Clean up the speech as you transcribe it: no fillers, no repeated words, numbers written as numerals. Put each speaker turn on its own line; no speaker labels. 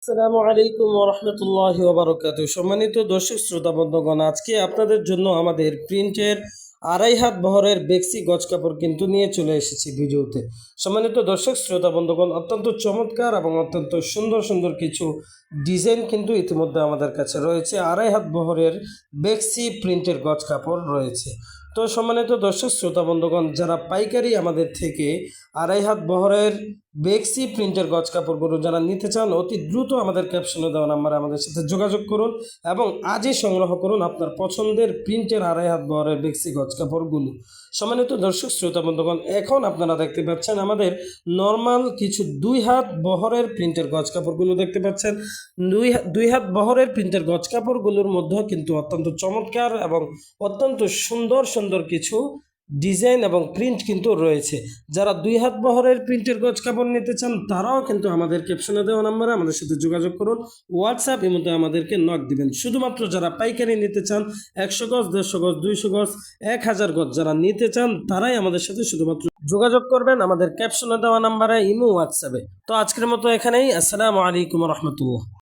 আসসালামু আলাইকুম ওয়া রাহমাতুল্লাহি ওয়া বারাকাতুহু। সম্মানিত দর্শক শ্রোতা বন্ধুগণ, আজকে আপনাদের জন্য আমাদের প্রিন্টের আড়াই হাত বহরের বেক্সি গজ কাপড় কিন্তু নিয়ে চলে এসেছি ভিডিওতে। সম্মানিত দর্শক শ্রোতা বন্ধুগণ, অত্যন্ত চমৎকার এবং অত্যন্ত সুন্দর সুন্দর কিছু ডিজাইন কিন্তু ইতিমধ্যে আমাদের কাছে রয়েছে। আড়াই হাত বহরের বেক্সি প্রিন্টের গজ কাপড় রয়েছে। তো সম্মানিত দর্শক শ্রোতা বন্ধুগণ, যারা পাইকারি আমাদের থেকে আড়াই হাত বহরের বেক্সি প্রিন্টের গজ কাপড়গুলো যারা নিতে চান, অতি দ্রুত আমাদের ক্যাপশনে দেওয়া নাম্বারে আমাদের সাথে যোগাযোগ করুন এবং আজই সংগ্রহ করুন আপনার পছন্দের প্রিন্টের আড়াই হাত বহরের বেক্সি গজ কাপড়গুলো। সম্মানিত দর্শক শ্রোতা বন্ধুগণ, এখন আপনারা দেখতে পাচ্ছেন আমাদের নর্মাল কিছু দুই হাত বহরের প্রিন্টের গজ কাপড়গুলো দেখতে পাচ্ছেন। দুই হাত বহরের প্রিন্টের গজ কাপড়গুলোর মধ্যেও কিন্তু অত্যন্ত চমৎকার এবং অত্যন্ত সুন্দর সুন্দর কিছু ডিজাইন এবং প্রিন্ট কিন্তু রয়েছে। যারা দুই হাত বহরের প্রিন্টের গজ কাপড় নিতে চান তারাও কিন্তু আমাদের ক্যাপশনে দেওয়া নাম্বারে আমাদের সাথে যোগাযোগ করুন। হোয়াটসঅ্যাপ এর মধ্যে আমাদেরকে নক দিবেন। শুধুমাত্র যারা পাইকারি নিতে চান 100 গজ, 150 গজ, 200 গজ, 1000 গজ যারা নিতে চান তারাই আমাদের সাথে শুধুমাত্র যোগাযোগ করবেন আমাদের ক্যাপশনে দেওয়া নাম্বারে, ইমো, হোয়াটসঅ্যাপে। তো আজকের মতো এখানেই। আসসালামু আলাইকুম রহমতুল্লাহ।